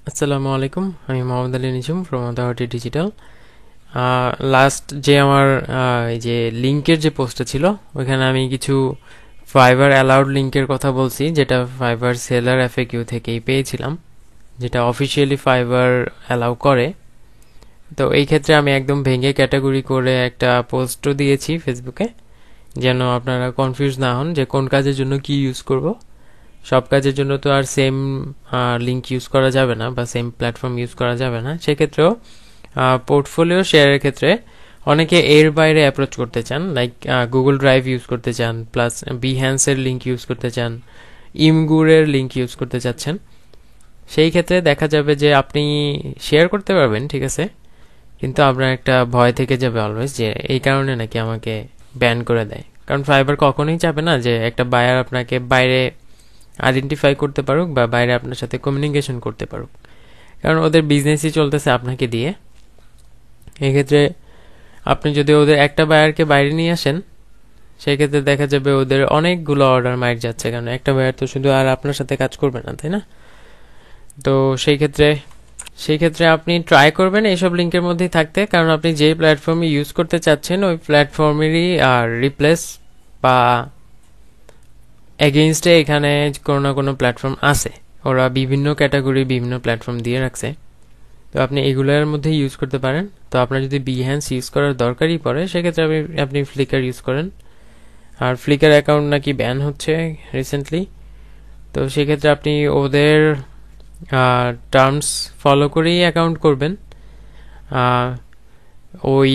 আসসালামু আলাইকুম, আমি মোহাম্মদ আলী নিঝুম ফ্রম আদাহাটি ডিজিটাল। লাস্ট যে আমার এই যে লিঙ্কের যে পোস্টটা ছিল, ওইখানে আমি কিছু ফাইবার অ্যালাউড লিঙ্কের কথা বলছি, যেটা ফাইবার সেলার এফএকিউ থেকেই পেয়েছিলাম, যেটা অফিসিয়ালি ফাইবার অ্যালাউ করে। তো এই ক্ষেত্রে আমি একদম ভেঙে ক্যাটাগরি করে একটা পোস্টও দিয়েছি ফেসবুকে, যেন আপনারা কনফিউজ না হন যে কোন কাজের জন্য কি ইউজ করব। সব কাজের জন্য তো আর সেম লিঙ্ক ইউজ করা যাবে না বা সেম প্ল্যাটফর্ম ইউজ করা যাবে না। সেক্ষেত্রেও পোর্টফোলিও শেয়ারের ক্ষেত্রে অনেকে এর বাইরে অ্যাপ্রোচ করতে চান, লাইক গুগল ড্রাইভ ইউজ করতে চান, প্লাস বিহ্যান্সের লিঙ্ক ইউজ করতে চান, ইমগুরের লিঙ্ক ইউজ করতে চাচ্ছেন। সেই ক্ষেত্রে দেখা যাবে যে আপনি শেয়ার করতে পারবেন, ঠিক আছে, কিন্তু আপনার একটা ভয় থেকে যাবে অলওয়েজ, যে এই কারণে নাকি আমাকে ব্যান করে দেয়। কারণ ফাইবার কখনোই চাবে না যে একটা বায়ার আপনাকে বাইরে আইডেন্টিফাই করতে পারুক বা বাইরে আপনার সাথে কমিউনিকেশন করতে পারুক, কারণ ওদের বিজনেসই চলতেছে আপনাকে দিয়ে। এক্ষেত্রে আপনি যদি ওদের একটা বায়ারকে বাইরে নিয়ে আসেন, সেক্ষেত্রে দেখা যাবে ওদের অনেকগুলো অর্ডার মাইট যাচ্ছে, কারণ একটা বায়ার তো শুধু আর আপনার সাথে কাজ করবে না, তাই না? তো সেই ক্ষেত্রে আপনি ট্রাই করবেন এইসব লিঙ্কের মধ্যেই থাকতে, কারণ আপনি যে প্ল্যাটফর্মে ইউজ করতে চাচ্ছেন ওই প্ল্যাটফর্মেরই আর রিপ্লেস বা এগেইনস্টে এখানে কোনো না কোনো প্ল্যাটফর্ম আছে। ওরা বিভিন্ন ক্যাটাগরি বিভিন্ন প্ল্যাটফর্ম দিয়ে রাখছে, তো আপনি এগুলোর মধ্যে ইউজ করতে পারেন। তো আপনার যদি বিহ্যান্স ইউজ করার দরকারই পড়ে, সেক্ষেত্রে আপনি ফ্লিকার ইউজ করেন। আর ফ্লিকার অ্যাকাউন্ট নাকি ব্যান হচ্ছে রিসেন্টলি, তো সেক্ষেত্রে আপনি ওদের টার্মস ফলো করেই অ্যাকাউন্ট করবেন। ওই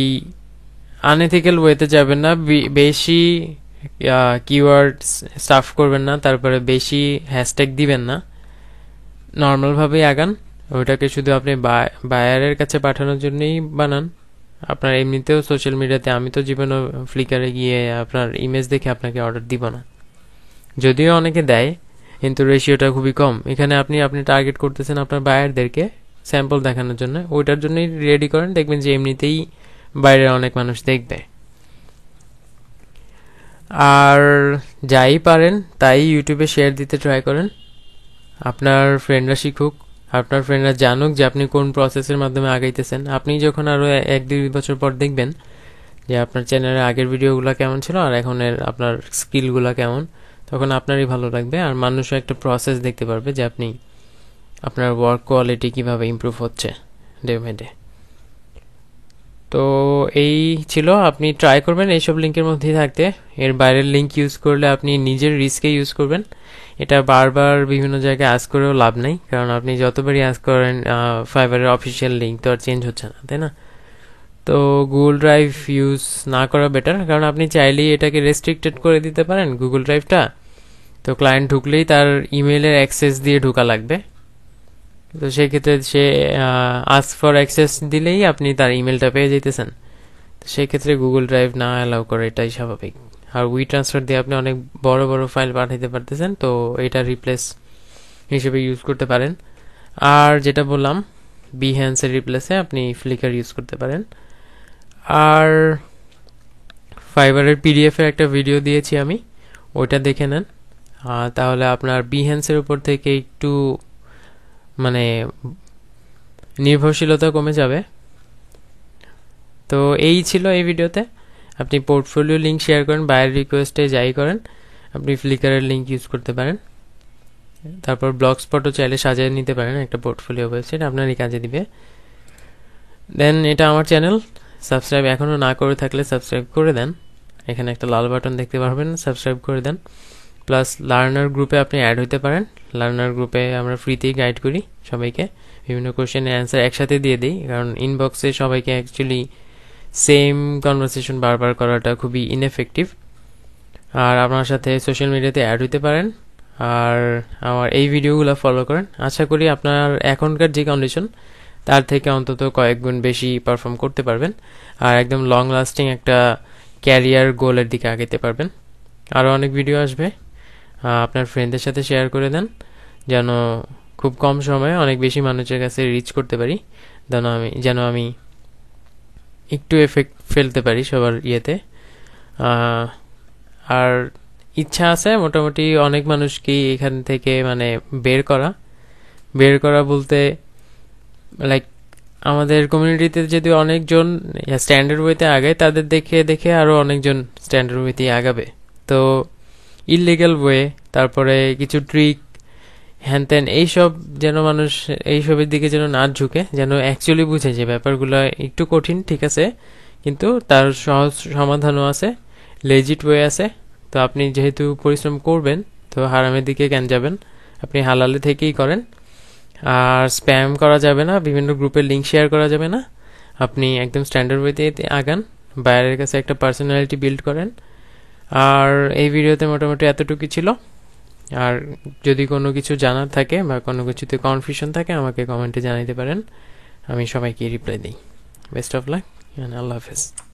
আনএথিক্যাল ওয়েতে যাবেন না, বেশি কিওয়ার্ড স্টাফ করবেন না, তারপরে বেশি হ্যাশট্যাগ দিবেন না, নর্মালভাবেই আগান। ওইটাকে শুধু আপনি বায়ারের কাছে পাঠানোর জন্যই বানান। আপনার এমনিতেও সোশ্যাল মিডিয়াতে, আমি তো জীবনে ফ্লিকারে গিয়ে আপনার ইমেজ দেখে আপনাকে অর্ডার দিব না, যদিও অনেকে দেয়, কিন্তু রেশিওটা খুবই কম। এখানে আপনি টার্গেট করতেছেন আপনার বায়ারদেরকে স্যাম্পল দেখানোর জন্য, ওইটার জন্যই রেডি করেন, দেখবেন যে এমনিতেই বাইরের অনেক মানুষ দেখবে। আর যাই পারেন তাই ইউটিউবে শেয়ার দিতে ট্রাই করেন। আপনার ফ্রেন্ডরা শিখুক, আপনার ফ্রেন্ডরা জানুক যে আপনি কোন প্রসেসের মাধ্যমে আগাইতেছেন। আপনি যখন আরও 1-2 বছর পর দেখবেন যে আপনার চ্যানেলের আগের ভিডিওগুলো কেমন ছিল আর এখনের আপনার স্কিলগুলো কেমন, তখন আপনারই ভালো লাগবে, আর মানুষও একটা প্রসেস দেখতে পারবে যে আপনি আপনার ওয়ার্ক কোয়ালিটি কীভাবে ইমপ্রুভ হচ্ছে ডে বাই ডে। তো এই ছিল, আপনি ট্রাই করবেন এইসব লিঙ্কের মধ্যেই থাকতে। এর বাইরের লিঙ্ক ইউজ করলে আপনি নিজের রিস্কে ইউজ করবেন। এটা বারবার বিভিন্ন জায়গায় আজ করেও লাভ নেই, কারণ আপনি যতবারই আজ করেন ফাইবারের অফিসিয়াল লিঙ্ক তো আর চেঞ্জ হচ্ছে না, তাই না? তো গুগল ড্রাইভ ইউজ না করা বেটার, কারণ আপনি চাইলেই এটাকে রেস্ট্রিক্টেড করে দিতে পারেন গুগল ড্রাইভটা। তো ক্লায়েন্ট ঢুকলেই তার ইমেলের অ্যাক্সেস দিয়ে ঢোকা লাগবে, তো সেই ক্ষেত্রে সে আস্ক ফর অ্যাক্সেস দিলেই আপনি তার ইমেলটা পেয়ে যেতেছেন। তো সেই ক্ষেত্রে গুগল ড্রাইভ না অ্যালাউ করে, এটাই স্বাভাবিক। আর উই ট্রান্সফার দিয়ে আপনি অনেক বড় বড় ফাইল পাঠাতে পারতেছেন, তো এটা রিপ্লেস হিসেবে ইউজ করতে পারেন। আর যেটা বললাম, বিহ্যান্সের রিপ্লেসে আপনি ফ্লিকার ইউজ করতে পারেন। আর ফাইবারের পিডিএফের একটা ভিডিও দিয়েছি আমি, ওইটা দেখে নেন, তাহলে আপনার বিহ্যান্সের উপর থেকে একটু মানে নির্ভরশীলতা কমে যাবে। তো এই ছিল এই ভিডিওতে। আপনি পোর্টফোলিও লিঙ্ক শেয়ার করেন, বায়ার রিকোয়েস্টে যাই করেন, আপনি ফ্লিকারের লিঙ্ক ইউজ করতে পারেন। তারপর ব্লগ স্পটও চাইলে সাজিয়ে নিতে পারেন একটা পোর্টফোলিও ওয়েবসাইট, আপনারই কাজে দিবে। দেন এটা আমার চ্যানেল, সাবস্ক্রাইব এখনও না করে থাকলে সাবস্ক্রাইব করে দেন। এখানে একটা লাল বাটন দেখতে পারবেন, সাবস্ক্রাইব করে দেন। প্লাস লার্নার গ্রুপে আপনি অ্যাড হতে পারেন। লার্নার গ্রুপে আমরা ফ্রিতেই গাইড করি সবাইকে, বিভিন্ন কোশ্চেনের অ্যান্সার একসাথে দিয়ে দিই, কারণ ইনবক্সে সবাইকে অ্যাকচুয়ালি সেম কনভারসেশন বারবার করাটা খুবই ইনএফেক্টিভ। আর আপনার সাথে সোশ্যাল মিডিয়াতে অ্যাড হতে পারেন, আর আমার এই ভিডিওগুলো ফলো করেন। আশা করি আপনার এখনকার যে কন্ডিশন তার থেকে অন্তত কয়েক গুণ বেশি পারফর্ম করতে পারবেন, আর একদম লং লাস্টিং একটা ক্যারিয়ার গোলের দিকে আগাতে পারবেন। আরও অনেক ভিডিও আসবে, আপনার ফ্রেন্ডদের সাথে শেয়ার করে দেন, যেন খুব কম সময়ে অনেক বেশি মানুষের কাছে রিচ করতে পারি, যেন আমি একটু এফেক্ট ফেলতে পারি সবার ইয়েতে। আর ইচ্ছা আছে মোটামুটি অনেক মানুষকেই এখান থেকে মানে বের করা বলতে লাইক আমাদের কমিউনিটিতে যদি অনেকজন স্ট্যান্ডার্ড ওয়েতে আগায়, তাদের দেখে দেখে আরও অনেকজন স্ট্যান্ডার্ড ওয়েতে আগাবে। তো ইললিগাল ওয়ে, তারপরে কিছু ট্রিক, হ্যান ত্যান, এইসব যেন মানুষ এইসবের দিকে যেন না ঝুঁকে, যেন অ্যাকচুয়ালি বুঝে যে ব্যাপারগুলো একটু কঠিন, ঠিক আছে, কিন্তু তার সহজ সমাধানও আছে, লেজিট ওয়ে আছে। তো আপনি যেহেতু পরিশ্রম করবেন, তো হারামের দিকে কেন যাবেন? আপনি হালালে থেকেই করেন। আর স্প্যাম করা যাবে না, বিভিন্ন গ্রুপের লিঙ্ক শেয়ার করা যাবে না। আপনি একদম স্ট্যান্ডার্ড ওয়েতে আগান, বাইরের কাছে একটা পার্সোনালিটি বিল্ড করেন। আর এই ভিডিওতে মোটামুটি এতটুকুই ছিল। আর যদি কোনো কিছু জানার থাকে বা কোনো কিছুতে কনফিউশন থাকে, আমাকে কমেন্টে জানাতে পারেন, আমি সবাইকে রিপ্লাই দিই। বেস্ট অফ লাক, আল্লাহ হাফেজ।